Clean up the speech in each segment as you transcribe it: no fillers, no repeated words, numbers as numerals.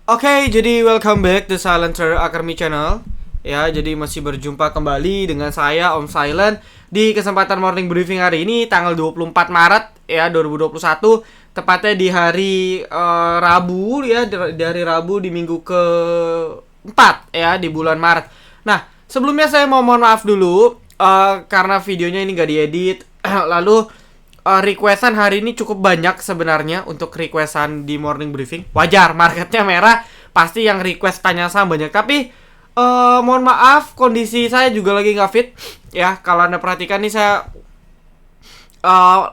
Oke, jadi welcome back to Silent Trader Academy Channel. Ya, jadi masih berjumpa kembali dengan saya Om Silent di kesempatan morning briefing hari ini tanggal 24 Maret ya 2021, tepatnya di hari Rabu ya, di hari Rabu di minggu ke-4 ya di bulan Maret. Nah, sebelumnya saya mau mohon maaf dulu karena videonya ini gak diedit. Lalu requestan hari ini cukup banyak sebenarnya untuk requestan di morning briefing. Wajar, marketnya merah, pasti yang request tanya sama banyak. Tapi mohon maaf, kondisi saya juga lagi nggak fit. Ya, kalau Anda perhatikan nih saya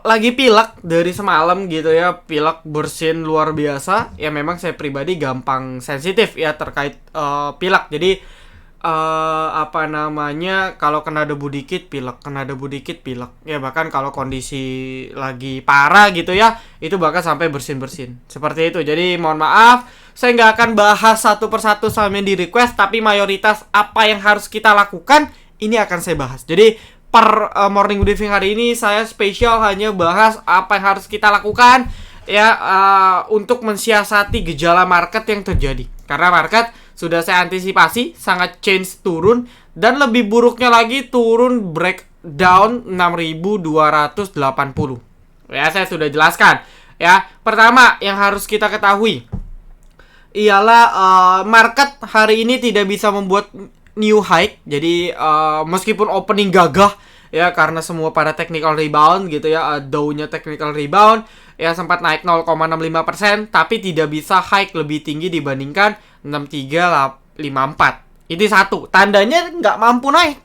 lagi pilek dari semalam gitu ya. Pilek bersin luar biasa. Ya memang saya pribadi gampang sensitif ya terkait pilek. Jadi kalau kena debu dikit pilek, kena debu dikit pilek. Ya bahkan kalau kondisi lagi parah gitu ya, itu bahkan sampai bersin-bersin. Seperti itu. Jadi mohon maaf, saya nggak akan bahas satu persatu sama yang di request, tapi mayoritas apa yang harus kita lakukan ini akan saya bahas. Jadi per morning briefing hari ini saya spesial hanya bahas apa yang harus kita lakukan ya untuk mensiasati gejala market yang terjadi. Karena market sudah saya antisipasi sangat change turun, dan lebih buruknya lagi turun breakdown 6280. Ya, saya sudah jelaskan. Ya, pertama yang harus kita ketahui ialah market hari ini tidak bisa membuat new high. Jadi meskipun opening gagah ya karena semua pada technical rebound gitu ya, Dow-nya technical rebound ya sempat naik 0,65%, tapi tidak bisa high lebih tinggi dibandingkan 6354. Ini satu, tandanya nggak mampu naik.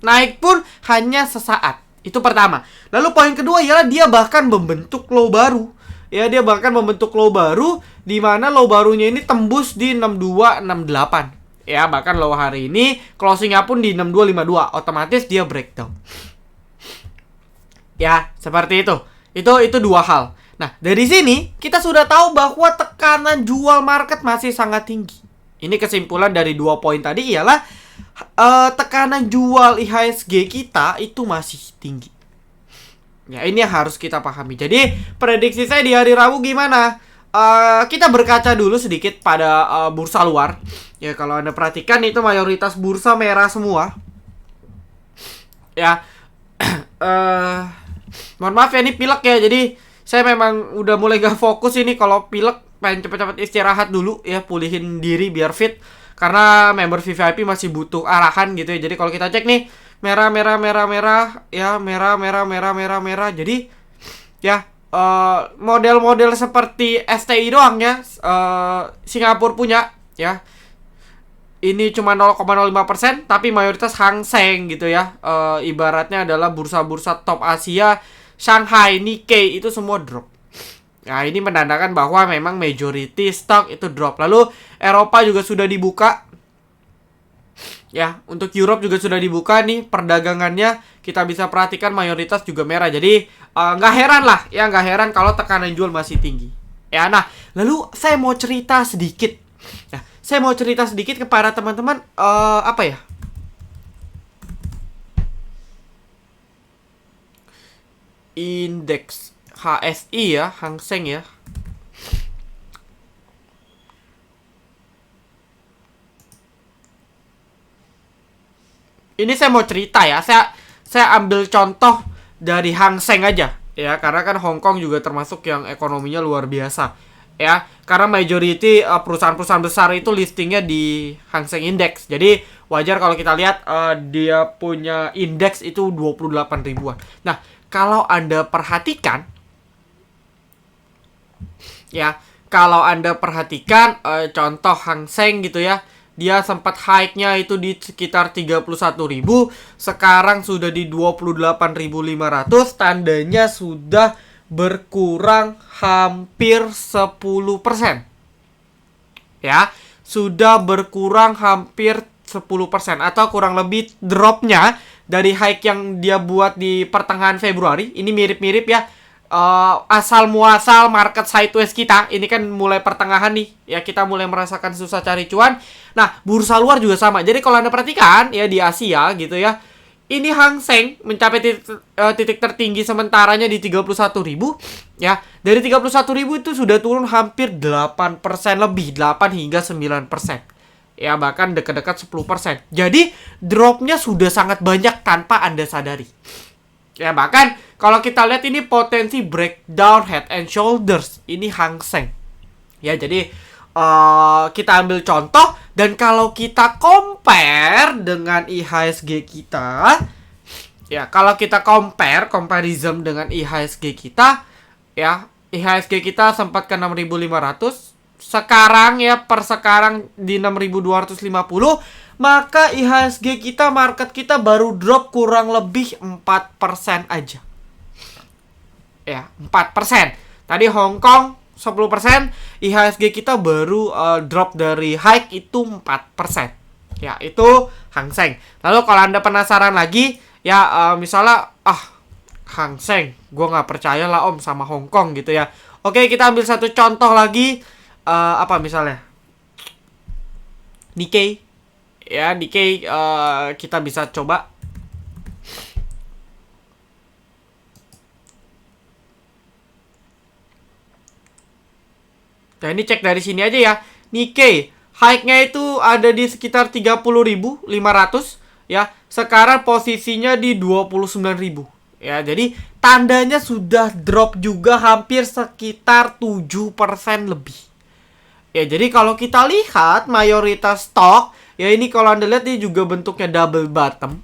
Naik pun hanya sesaat. Itu pertama. Lalu poin kedua ialah dia bahkan membentuk low baru. Ya, dia bahkan membentuk low baru di mana low barunya ini tembus di 6268. Ya, bahkan low hari ini closingnya pun di 6252. Otomatis dia breakdown. Ya, seperti itu. Itu dua hal. Nah, dari sini kita sudah tahu bahwa tekanan jual market masih sangat tinggi. Ini kesimpulan dari dua poin tadi ialah tekanan jual IHSG kita itu masih tinggi. Ya, ini yang harus kita pahami. Jadi, prediksi saya di hari Rabu gimana? Kita berkaca dulu sedikit pada bursa luar. Ya, kalau Anda perhatikan itu mayoritas bursa merah semua. Ya, mohon maaf ya, ini pilek ya. Jadi saya memang udah mulai gak fokus ini. Kalau pilek pengen cepet-cepet istirahat dulu ya, pulihin diri biar fit. Karena member VVIP masih butuh arahan gitu ya. Jadi kalau kita cek nih, merah ya, merah. Jadi ya model-model seperti STI doang ya, Singapura punya ya. Ini cuma 0,05%, tapi mayoritas Hang Seng gitu ya. Ibaratnya adalah bursa-bursa top Asia, Shanghai, Nikkei itu semua drop. Nah, ini menandakan bahwa memang majority stock itu drop. Lalu Eropa juga sudah dibuka. Ya, untuk Europe juga sudah dibuka nih perdagangannya. Kita bisa perhatikan mayoritas juga merah. Jadi nggak heran lah ya, nggak heran kalau tekanan jual masih tinggi. Ya, nah, lalu saya mau cerita sedikit. Ya, saya mau cerita sedikit kepada teman-teman apa ya? Indeks HSI ya, Hang Seng ya. Ini saya mau cerita ya. Saya ambil contoh dari Hang Seng aja ya, karena kan Hong Kong juga termasuk yang ekonominya luar biasa. Ya, karena majority perusahaan-perusahaan besar itu listingnya di Hang Seng Index. Jadi wajar kalau kita lihat dia punya indeks itu 28 ribuan. Nah, kalau Anda perhatikan ya, kalau Anda perhatikan contoh Hang Seng gitu ya, dia sempat high-nya itu di sekitar 31.000, sekarang sudah di 28.500, tandanya sudah berkurang hampir 10%. Ya, sudah berkurang hampir 10%, atau kurang lebih dropnya dari high yang dia buat di pertengahan Februari. Ini mirip-mirip ya, asal muasal market sideways kita. Ini kan mulai pertengahan nih ya, kita mulai merasakan susah cari cuan. Nah, bursa luar juga sama. Jadi kalau Anda perhatikan ya di Asia gitu ya, ini Hang Seng mencapai titik tertinggi sementaranya di 31.000 ya. Dari 31.000 itu sudah turun hampir 8% lebih, 8 hingga 9%. Ya, bahkan dekat-dekat 10%. Jadi, dropnya sudah sangat banyak tanpa Anda sadari. Ya, bahkan kalau kita lihat ini potensi breakdown head and shoulders. Ini Hang Seng. Ya, jadi kita ambil contoh, dan kalau kita compare dengan IHSG kita, ya kalau kita comparison dengan IHSG kita, ya IHSG kita sempat ke 6.500, sekarang ya per sekarang di 6.250, maka IHSG kita, market kita baru drop kurang lebih 4% aja. Ya, 4%. Tadi Hong Kong 10%, IHSG kita baru drop dari high itu 4%. Ya, itu Hang Seng. Lalu kalau Anda penasaran lagi, ya misalnya, Hang Seng, gue nggak percaya lah om sama Hong Kong gitu ya. Oke, kita ambil satu contoh lagi. Apa misalnya? Nikkei. Ya, Nikkei kita bisa coba. Nah, ini cek dari sini aja ya. Nikkei, high-nya itu ada di sekitar 30.500 ya. Sekarang posisinya di 29.000. Ya, jadi tandanya sudah drop juga hampir sekitar 7% lebih. Ya, jadi kalau kita lihat mayoritas stok, ya ini kalau Anda lihat ini juga bentuknya double bottom.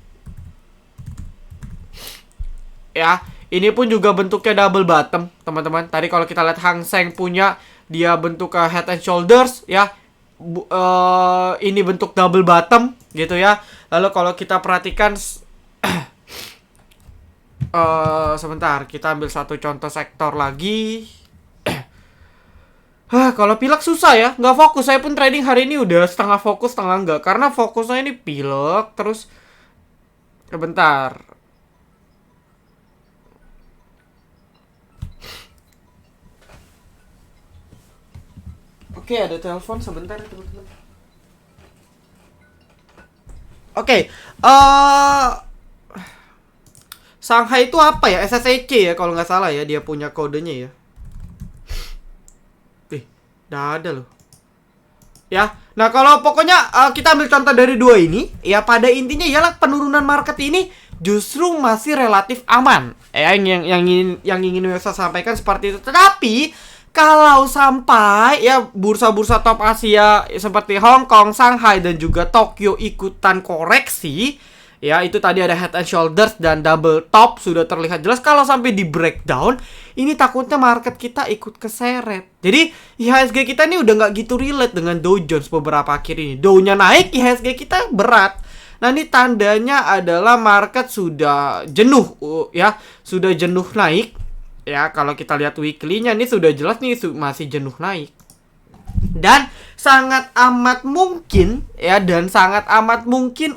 Ya, ini pun juga bentuknya double bottom, teman-teman. Tadi kalau kita lihat Hang Seng punya, dia bentuk head and shoulders ya. Ini bentuk double bottom gitu ya. Lalu kalau kita perhatikan sebentar, kita ambil satu contoh sektor lagi. Kalau pilek susah ya, nggak fokus. Saya pun trading hari ini udah setengah fokus, setengah enggak, karena fokusnya ini pilek terus. Sebentar. Oke, ada telepon sebentar teman-teman. Oke, Shanghai itu apa ya? SSEC ya kalau nggak salah ya, dia punya kodenya ya. Nggak ada loh. Ya, nah kalau pokoknya kita ambil contoh dari dua ini, ya pada intinya ialah penurunan market ini justru masih relatif aman. Yang ingin saya sampaikan seperti itu. Tetapi kalau sampai ya bursa-bursa top Asia seperti Hong Kong, Shanghai dan juga Tokyo ikutan koreksi, ya itu tadi ada head and shoulders dan double top sudah terlihat jelas. Kalau sampai di breakdown, ini takutnya market kita ikut keseret. Jadi IHSG kita ini udah nggak gitu relate dengan Dow Jones beberapa akhir ini. Dow-nya naik, IHSG kita berat. Nah ini tandanya adalah market sudah jenuh ya, sudah jenuh naik. Ya kalau kita lihat weekly-nya ini sudah jelas nih masih jenuh naik. Dan sangat amat mungkin ya,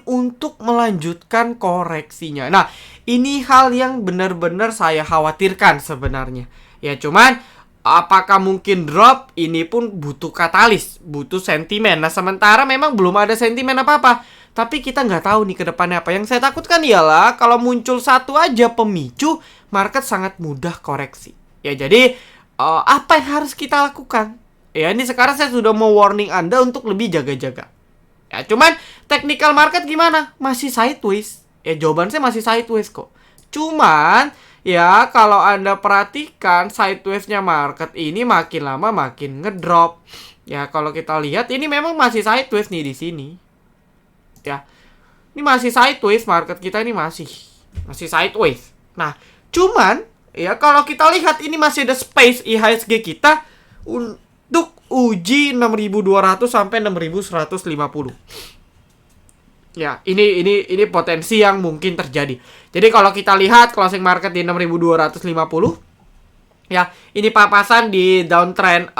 untuk melanjutkan koreksinya. Nah, ini hal yang benar-benar saya khawatirkan sebenarnya. Ya cuman apakah mungkin drop? Ini pun butuh katalis, butuh sentimen. Nah, sementara memang belum ada sentimen apa-apa. Tapi kita nggak tahu nih ke depannya apa. Yang saya takutkan ialah kalau muncul satu aja pemicu, market sangat mudah koreksi. Ya jadi apa yang harus kita lakukan? Ya ini sekarang saya sudah mau warning Anda untuk lebih jaga-jaga. Ya cuman technical market gimana? Masih sideways. Ya jawaban saya masih sideways kok. Cuman ya kalau Anda perhatikan sideways-nya market ini makin lama makin ngedrop. Ya kalau kita lihat ini memang masih sideways nih di sini. Ya. Ini masih sideways, market kita ini masih sideways. Nah, cuman ya kalau kita lihat ini masih ada space IHSG kita untuk uji 6.200 sampai 6.150. Ya, ini potensi yang mungkin terjadi. Jadi kalau kita lihat closing market di 6.250, ya, ini papasan di downtrend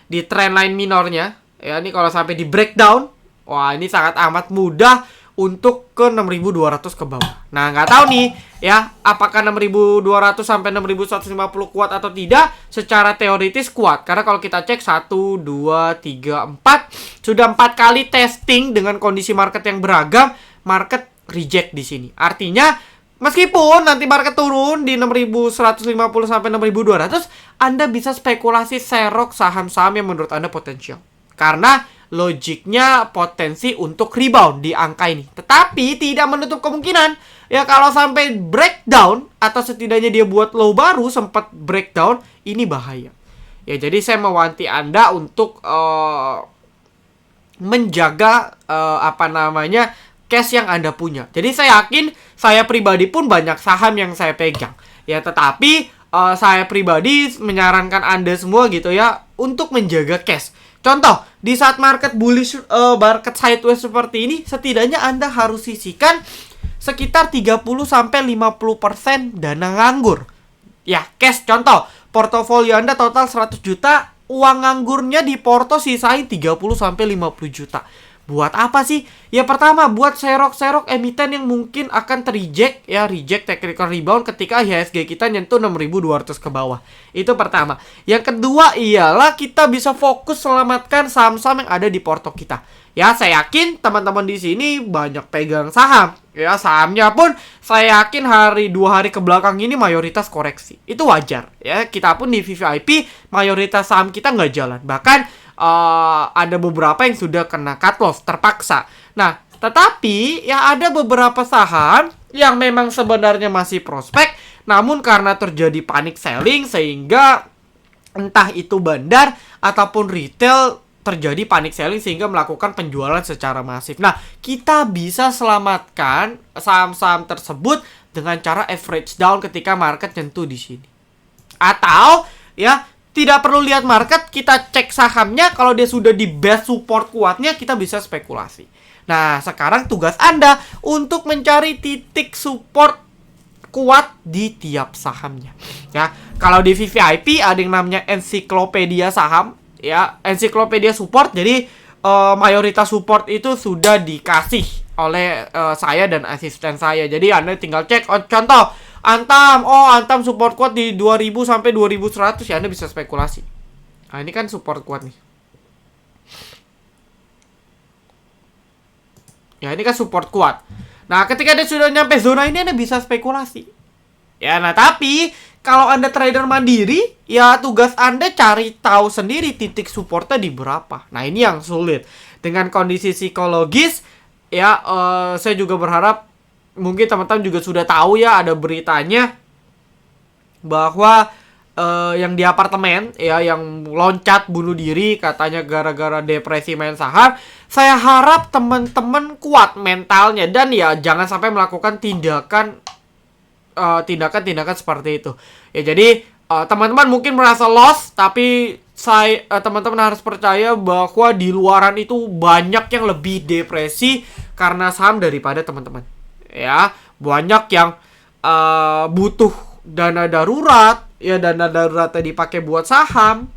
di trend line minornya. Ya, ini kalau sampai di breakdown, wah, ini sangat amat mudah untuk ke 6.200 ke bawah. Nah, nggak tahu nih ya, apakah 6.200 sampai 6.150 kuat atau tidak? Secara teoritis kuat. Karena kalau kita cek 1, 2, 3, 4 sudah 4 kali testing dengan kondisi market yang beragam, market reject di sini. Artinya meskipun nanti market turun di 6.150 sampai 6.200, Anda bisa spekulasi serok saham-saham yang menurut Anda potensial. Karena logiknya potensi untuk rebound di angka ini. Tetapi tidak menutup kemungkinan ya kalau sampai breakdown atau setidaknya dia buat low baru sempat breakdown, ini bahaya. Ya jadi saya mewanti Anda untuk menjaga cash yang Anda punya. Jadi saya yakin saya pribadi pun banyak saham yang saya pegang. Ya tetapi saya pribadi menyarankan Anda semua gitu ya untuk menjaga cash. Contoh, di saat market bullish, market sideways seperti ini, setidaknya Anda harus sisihkan sekitar 30-50% dana nganggur. Ya, cash contoh, portofolio Anda total 100 juta, uang nganggurnya di porto sisain 30-50 juta. Buat apa sih? Ya pertama, buat serok-serok emiten yang mungkin akan reject technical rebound ketika IHSG kita nyentuh 6.200 ke bawah. Itu pertama. Yang kedua ialah kita bisa fokus selamatkan saham-saham yang ada di porto kita. Ya, saya yakin teman-teman di sini banyak pegang saham. Ya, sahamnya pun saya yakin 2 hari ke belakang ini mayoritas koreksi. Itu wajar. Ya, kita pun di VVIP mayoritas saham kita nggak jalan. Bahkan ada beberapa yang sudah kena cut loss terpaksa. Nah, tetapi ya ada beberapa saham yang memang sebenarnya masih prospek, namun karena terjadi panic selling sehingga entah itu bandar ataupun retail terjadi panic selling sehingga melakukan penjualan secara masif. Nah, kita bisa selamatkan saham-saham tersebut dengan cara average down ketika market nyentuh di sini. Atau ya tidak perlu lihat market, kita cek sahamnya, kalau dia sudah di base support kuatnya, kita bisa spekulasi. Nah, sekarang tugas Anda untuk mencari titik support kuat di tiap sahamnya. Ya, kalau di VVIP ada yang namanya ensiklopedia saham, ya, ensiklopedia support. Jadi mayoritas support itu sudah dikasih oleh saya dan asisten saya. Jadi Anda tinggal cek. Contoh, Antam support kuat di 2000 sampai 2100, ya Anda bisa spekulasi. Nah, ini kan support kuat nih. Ya, ini kan support kuat. Nah, ketika dia sudah nyampe zona ini, Anda bisa spekulasi. Ya, nah tapi kalau Anda trader mandiri, ya tugas Anda cari tahu sendiri titik supportnya di berapa. Nah, ini yang sulit. Dengan kondisi psikologis, ya saya juga berharap mungkin teman-teman juga sudah tahu ya, ada beritanya bahwa yang di apartemen ya yang loncat bunuh diri katanya gara-gara depresi main saham. Saya harap teman-teman kuat mentalnya dan ya jangan sampai melakukan tindakan seperti itu. Ya jadi teman-teman mungkin merasa lost, tapi teman-teman harus percaya bahwa di luaran itu banyak yang lebih depresi karena saham daripada teman-teman. Ya, banyak yang butuh dana darurat, ya dana daruratnya dipakai buat saham.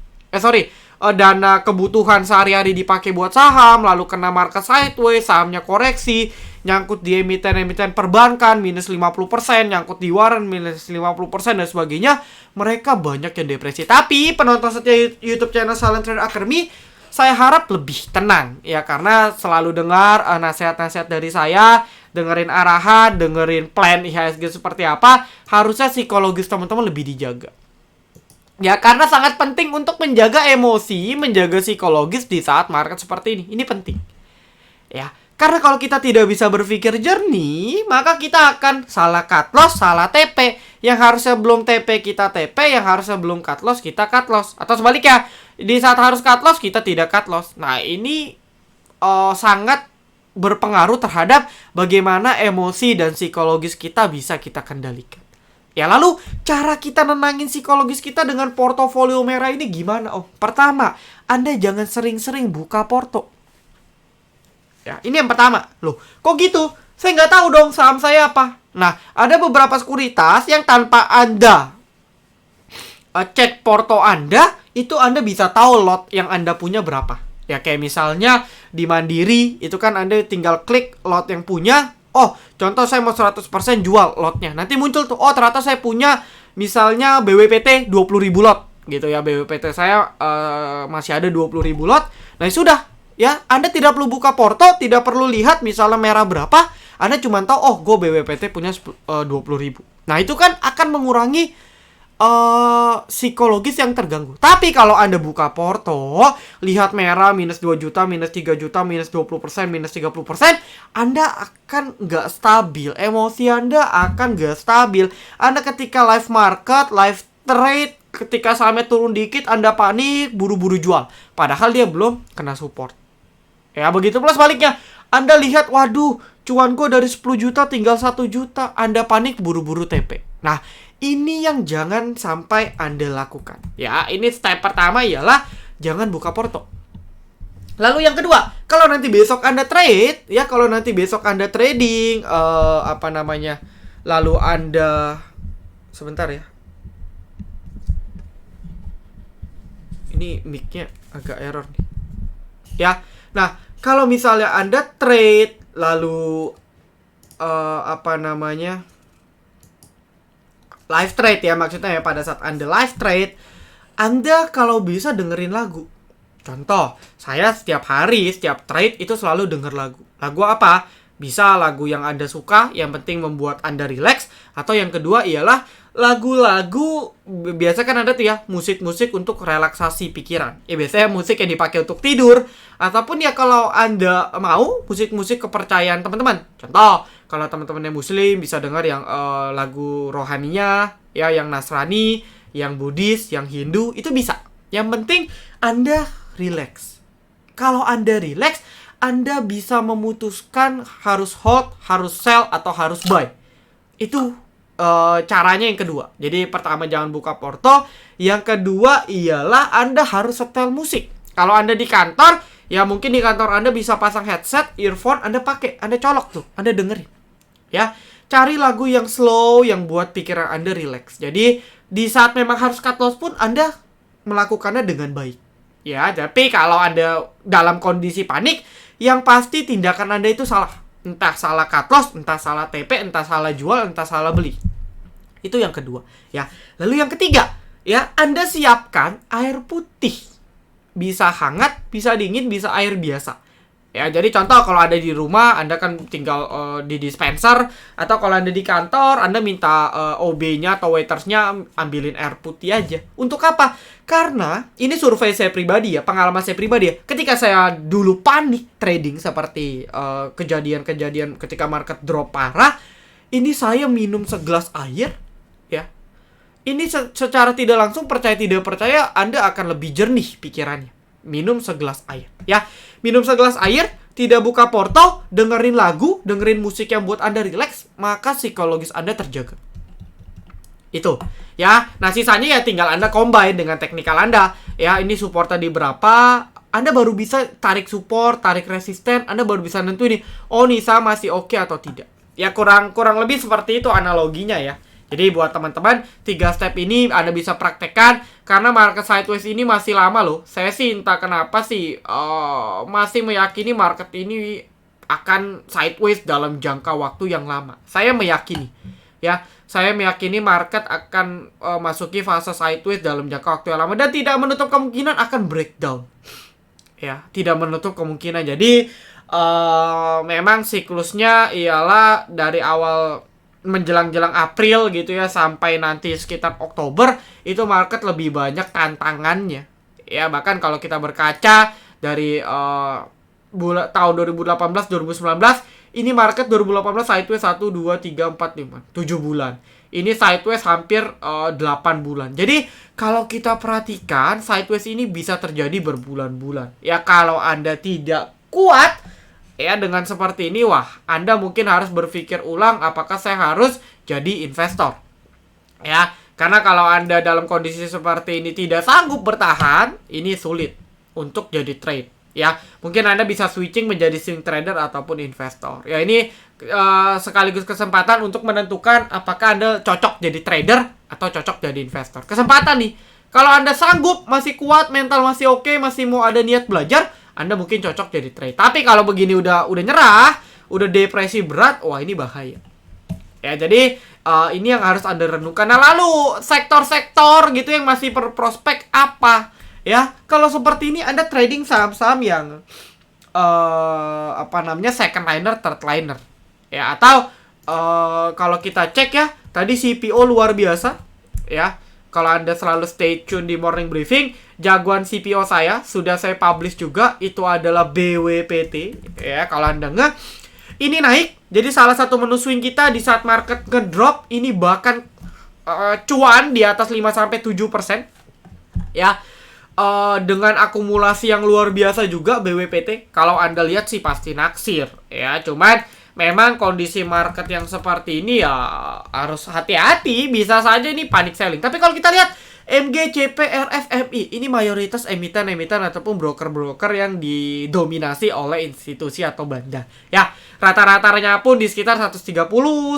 Dana kebutuhan sehari-hari dipakai buat saham, lalu kena market sideways, sahamnya koreksi, nyangkut di emiten-emiten perbankan minus 50%, nyangkut di warren minus 50% dan sebagainya. Mereka banyak yang depresi. Tapi penonton setia YouTube channel Silent Trader Academy, saya harap lebih tenang ya, karena selalu dengar nasihat-nasihat dari saya, dengerin arahan, dengerin plan IHSG seperti apa. Harusnya psikologis teman-teman lebih dijaga. Ya, karena sangat penting untuk menjaga emosi, menjaga psikologis di saat market seperti ini. Ini penting. Ya, karena kalau kita tidak bisa berpikir jernih, maka kita akan salah cut loss, salah TP. Yang harusnya belum TP kita TP, yang harusnya belum cut loss kita cut loss. Atau sebaliknya, di saat harus cut loss kita tidak cut loss. Nah, ini sangat berpengaruh terhadap bagaimana emosi dan psikologis kita bisa kita kendalikan. Ya, lalu cara kita nenangin psikologis kita dengan portofolio merah ini gimana? Pertama, Anda jangan sering-sering buka porto. Ya, ini yang pertama. Loh, kok gitu? Saya nggak tahu dong saham saya apa. Nah, ada beberapa sekuritas yang tanpa Anda cek porto Anda, itu Anda bisa tahu lot yang Anda punya berapa. Ya, kayak misalnya di Mandiri, itu kan Anda tinggal klik lot yang punya. Contoh saya mau 100% jual lotnya. Nanti muncul tuh, ternyata saya punya misalnya BWPT 20.000 lot. Gitu ya, BWPT saya masih ada 20.000 lot. Nah, sudah. Ya, Anda tidak perlu buka porto, tidak perlu lihat misalnya merah berapa. Anda cuma tahu oh gue BWPT punya 20.000. Nah itu kan akan mengurangi psikologis yang terganggu. Tapi kalau Anda buka porto, lihat merah minus 2 juta, minus 3 juta, minus 20%, minus 30%, Anda akan nggak stabil. Emosi Anda akan nggak stabil. Anda ketika live market, live trade, ketika sahamnya turun dikit, Anda panik, buru-buru jual. Padahal dia belum kena support. Ya begitu pula sebaliknya. Anda lihat, waduh, cuan gue dari 10 juta tinggal 1 juta. Anda panik, buru-buru TP. Nah, ini yang jangan sampai Anda lakukan. Ya, ini step pertama ialah jangan buka porto. Lalu yang kedua, kalau nanti besok Anda trade, ya kalau nanti besok Anda trading, lalu Anda, sebentar ya. Ini mic-nya agak error nih. Ya, nah kalau misalnya Anda trade, lalu live trade ya maksudnya ya, pada saat Anda live trade, Anda kalau bisa dengerin lagu. Contoh, saya setiap hari, setiap trade itu selalu denger lagu. Lagu apa? Bisa lagu yang Anda suka, yang penting membuat Anda relax. Atau yang kedua ialah lagu-lagu, biasa kan ada tuh ya, musik-musik untuk relaksasi pikiran. Ya biasanya musik yang dipakai untuk tidur. Ataupun ya kalau Anda mau, musik-musik kepercayaan teman-teman. Contoh, kalau teman-teman yang muslim bisa dengar yang lagu rohaninya, ya yang Nasrani, yang Buddhis, yang Hindu, itu bisa. Yang penting Anda relax. Kalau Anda relax, Anda bisa memutuskan harus hold, harus sell, atau harus buy. Itu caranya yang kedua. Jadi pertama jangan buka porto. Yang kedua ialah Anda harus setel musik. Kalau Anda di kantor, ya mungkin di kantor Anda bisa pasang headset, earphone, Anda pakai, Anda colok tuh, Anda dengerin. Ya, cari lagu yang slow, yang buat pikiran Anda relax. Jadi di saat memang harus cut loss pun Anda melakukannya dengan baik. Ya, tapi kalau Anda dalam kondisi panik, yang pasti tindakan Anda itu salah. Entah salah cut loss, entah salah TP, entah salah jual, entah salah beli. Itu yang kedua, ya. Lalu yang ketiga, ya, Anda siapkan air putih. Bisa hangat, bisa dingin, bisa air biasa. Ya, jadi contoh kalau ada di rumah, Anda kan tinggal di dispenser, atau kalau Anda di kantor, Anda minta OB-nya atau waitersnya ambilin air putih aja. Untuk apa? Karena ini survei saya pribadi ya, pengalaman saya pribadi ya. Ketika saya dulu panik trading seperti kejadian-kejadian ketika market drop parah, ini saya minum segelas air, ya. Ini secara tidak langsung, percaya tidak percaya, Anda akan lebih jernih pikirannya. Minum segelas air, ya. Minum segelas air, tidak buka porto, dengerin lagu, dengerin musik yang buat Anda relax, maka psikologis Anda terjaga. Itu, ya. Nah, sisanya ya tinggal Anda combine dengan teknikal Anda. Ya, ini support tadi berapa, Anda baru bisa tarik support, tarik resisten, Anda baru bisa nentuin nih, oh Nisa masih oke atau tidak. Ya, kurang lebih seperti itu analoginya ya. Jadi buat teman-teman, 3 step ini Anda bisa praktekkan. Karena market sideways ini masih lama loh. Saya sih entah kenapa sih masih meyakini market ini akan sideways dalam jangka waktu yang lama. Saya meyakini, ya. Saya meyakini market akan masuki fase sideways dalam jangka waktu yang lama. Dan tidak menutup kemungkinan akan breakdown. Ya, tidak menutup kemungkinan. Jadi memang siklusnya ialah dari awal menjelang-jelang April gitu ya, sampai nanti sekitar Oktober, itu market lebih banyak tantangannya. Ya, bahkan kalau kita berkaca dari tahun 2018, 2019, ini market 2018 sideways 1, 2, 3, 4, 5, 7 bulan. Ini sideways hampir 8 bulan. Jadi, kalau kita perhatikan, sideways ini bisa terjadi berbulan-bulan. Ya, kalau Anda tidak kuat, ya dengan seperti ini, wah, Anda mungkin harus berpikir ulang apakah saya harus jadi investor. Ya, karena kalau Anda dalam kondisi seperti ini tidak sanggup bertahan, ini sulit untuk jadi trade. Ya, mungkin Anda bisa switching menjadi swing trader ataupun investor. Ya, ini sekaligus kesempatan untuk menentukan apakah Anda cocok jadi trader atau cocok jadi investor. Kesempatan nih. Kalau Anda sanggup, masih kuat, mental masih oke, masih mau ada niat belajar, Anda mungkin cocok jadi trade. Tapi kalau begini udah nyerah, udah depresi berat, wah ini bahaya. Ya, jadi ini yang harus Anda renungkan. Nah, lalu sektor-sektor gitu yang masih berprospek apa? Ya, kalau seperti ini Anda trading saham-saham yang second liner, third liner. Ya, atau kalau kita cek ya, tadi CPO luar biasa ya. Kalau Anda selalu stay tune di morning briefing, jagoan CPO saya sudah saya publish juga, itu adalah BWPT ya. Kalau Anda ini naik, jadi salah satu menu swing kita di saat market ngedrop, ini bahkan cuan di atas 5-7% ya. Dengan akumulasi yang luar biasa juga BWPT. Kalau Anda lihat sih pasti naksir ya. Cuman memang kondisi market yang seperti ini ya harus hati-hati. Bisa saja ini panic selling. Tapi kalau kita lihat MGCP RFMI, ini mayoritas emiten-emiten ataupun broker-broker yang didominasi oleh institusi atau bandar. Ya, rata-ratanya pun di sekitar 130,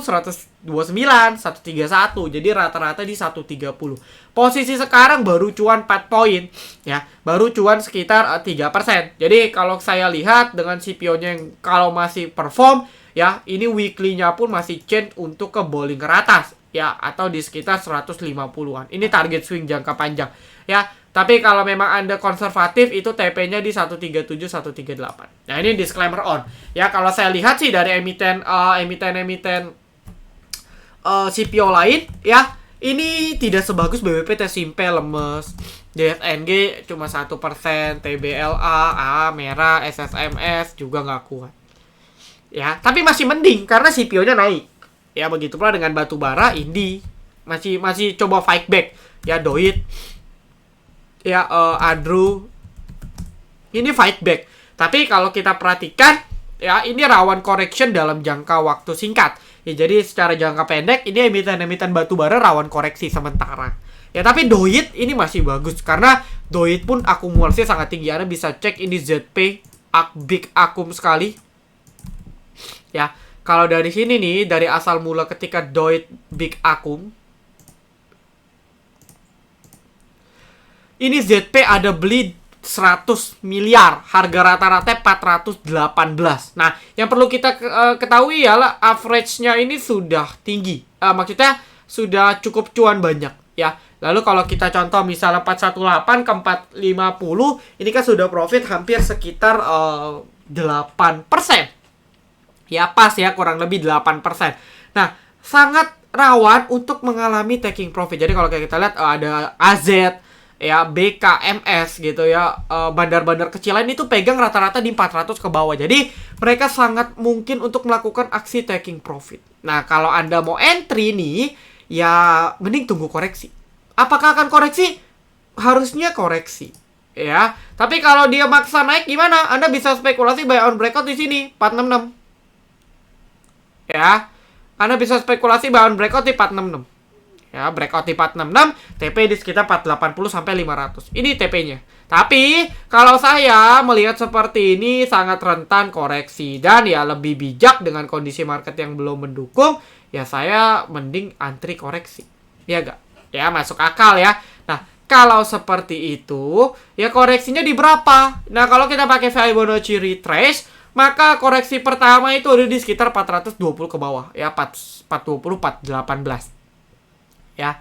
129, 131. Jadi rata-rata di 130. Posisi sekarang baru cuan 4 poin. Ya, baru cuan sekitar 3%. Jadi kalau saya lihat dengan CPO-nya yang kalau masih perform, ya, ini weekly-nya pun masih change untuk ke bowling ke atas. Ya, atau di sekitar 150-an. Ini target swing jangka panjang. Ya, tapi kalau memang Anda konservatif, itu TP-nya di 137, 138. Nah, ini disclaimer on. Ya, kalau saya lihat sih dari emiten CPO lain, ya, ini tidak sebagus BWPT, simple, lemes. DFNG cuma 1%, TBLA, merah, SSMS juga nggak kuat. Ya, tapi masih mending karena CPO-nya naik. Ya, begitu pula dengan batu bara, Indi masih coba fight back. Ya, Doit, ya, Adru, ini fight back. Tapi kalau kita perhatikan, ya, ini rawan correction dalam jangka waktu singkat. Ya, jadi secara jangka pendek, ini emiten-emiten batu bara rawan koreksi sementara. Ya, tapi Doit ini masih bagus karena Doit pun akumulasi sangat tinggi. Anda bisa cek ini ZP, big akum sekali. Ya, kalau dari sini nih, dari asal mula ketika Doit big akum, ini ZP ada beli 100 miliar, harga rata-rata 418. Nah, yang perlu kita ketahui ialah average-nya ini sudah tinggi. Maksudnya sudah cukup cuan banyak ya. Lalu kalau kita contoh misalnya 418 ke 450, ini kan sudah profit hampir sekitar 8%. Ya, pas ya, kurang lebih 8%. Nah, sangat rawan untuk mengalami taking profit. Jadi kalau kita lihat ada AZ, ya, BKMS gitu ya, bandar-bandar kecil lain itu pegang rata-rata di 400 ke bawah. Jadi mereka sangat mungkin untuk melakukan aksi taking profit. Nah, kalau Anda mau entry nih, ya mending tunggu koreksi. Apakah akan koreksi? Harusnya koreksi. Ya, tapi kalau dia maksa naik gimana? Anda bisa spekulasi buy on breakout di sini 466. Ya, Anda bisa spekulasi buy on breakout di 466. Ya, breakout di 466, TP di sekitar 480 sampai 500. Ini TP-nya. Tapi kalau saya melihat seperti ini sangat rentan koreksi dan ya lebih bijak dengan kondisi market yang belum mendukung, ya saya mending antri koreksi. Ya enggak? Ya, masuk akal ya. Nah, kalau seperti itu, ya koreksinya di berapa? Nah, kalau kita pakai Fibonacci retrace, maka koreksi pertama itu ada di sekitar 420 ke bawah. Ya, 420, 418. Ya,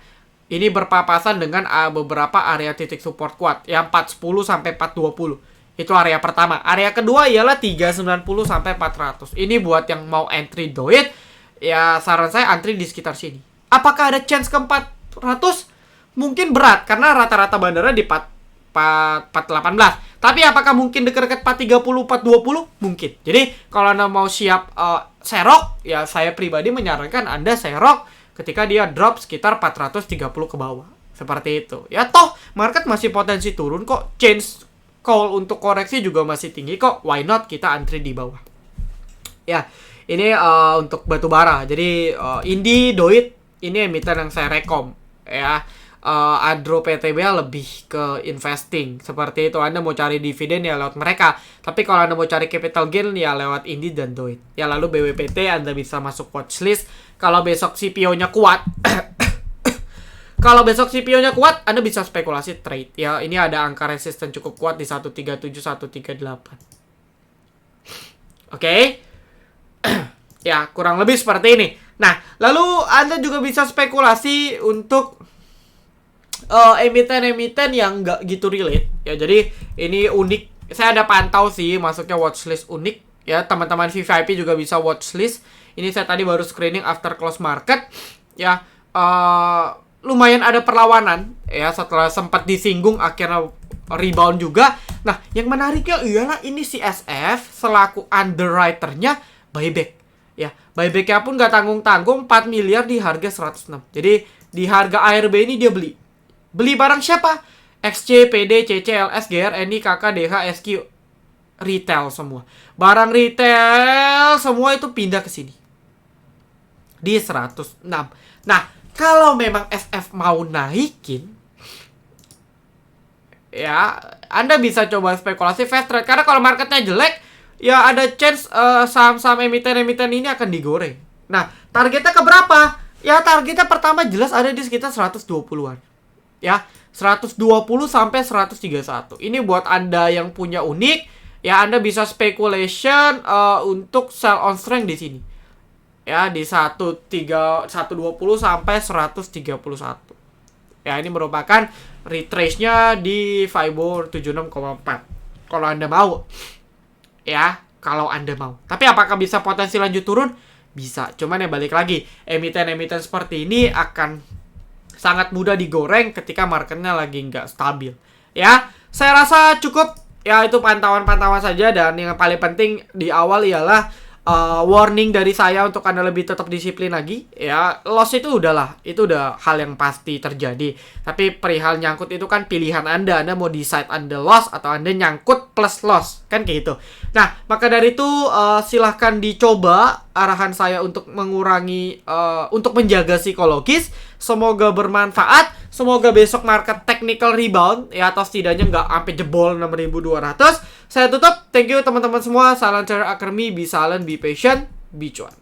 ini berpapasan dengan beberapa area titik support kuat. Yang 410 sampai 420. Itu area pertama. Area kedua ialah 390 sampai 400. Ini buat yang mau entry Doit, ya saran saya antri di sekitar sini. Apakah ada chance ke 400? Mungkin berat karena rata-rata bandara di 418. Tapi apakah mungkin dekat-dekat 430, 420? Mungkin. Jadi kalau Anda mau siap serok, ya saya pribadi menyarankan Anda serok ketika dia drop sekitar 430 ke bawah. Seperti itu. Ya toh market masih potensi turun kok. Change call untuk koreksi juga masih tinggi kok. Why not kita antri di bawah. Ya, ini untuk batu bara. Jadi Indi, Doit, ini emiten yang saya rekom. Ya, Adro PTB lebih ke investing. Seperti itu. Anda mau cari dividen ya lewat mereka. Tapi kalau Anda mau cari capital gain ya lewat Indi dan Doit. Ya, lalu BWPT Anda bisa masuk watchlist. Kalau besok CPO-nya kuat, kalau besok CPO-nya kuat, Anda bisa spekulasi trade. Ya, ini ada angka resisten cukup kuat di 137, 138. Oke. Ya, kurang lebih seperti ini. Nah, lalu Anda juga bisa spekulasi untuk emiten-emiten yang nggak gitu relate. Ya, jadi ini unik. Saya ada pantau sih masuknya watchlist unik. Ya, teman-teman VVIP juga bisa watchlist. Ini saya tadi baru screening after close market. Ya, lumayan ada perlawanan. Ya, setelah sempat disinggung akhirnya rebound juga. Nah, yang menariknya ialah ini si SF selaku underwriternya buyback. Ya, buybacknya pun gak tanggung-tanggung, 4 miliar di harga 106. Jadi, di harga ARB ini dia beli. Beli barang siapa? XC, PD, CC, LS, GR, NI, KK, DH, SQ, retail semua. Barang retail semua itu pindah ke sini. Di 106. Nah, kalau memang SF mau naikin, ya, Anda bisa coba spekulasi fast trade. Karena kalau marketnya jelek, ya ada chance saham-saham emiten-emiten ini akan digoreng. Nah, targetnya ke berapa? Ya, targetnya pertama jelas ada di sekitar 120-an. Ya, 120 sampai 131. Ini buat Anda yang punya unik, ya Anda bisa speculation untuk sell on strength di sini. Ya, di 120 sampai 131. Ya, ini merupakan retrace-nya di Fibo 76,4. Kalau Anda mau. Ya, kalau Anda mau. Tapi apakah bisa potensi lanjut turun? Bisa. Cuman ya balik lagi, emiten-emiten seperti ini akan sangat mudah digoreng ketika marketnya lagi nggak stabil. Ya, saya rasa cukup. Ya, itu pantauan-pantauan saja. Dan yang paling penting di awal ialah warning dari saya untuk Anda lebih tetap disiplin lagi. Ya, loss itu udahlah. Itu udah hal yang pasti terjadi. Tapi perihal nyangkut itu kan pilihan Anda. Anda mau decide Anda loss atau Anda nyangkut plus loss. Kan kayak gitu. Nah, maka dari itu silahkan dicoba arahan saya untuk mengurangi, untuk menjaga psikologis. Semoga bermanfaat. Semoga besok market technical rebound. Ya, atau setidaknya nggak sampai jebol 6.200. Saya tutup. Thank you teman-teman semua. Salam Trader Academy. Be silent, be patient, be cuan.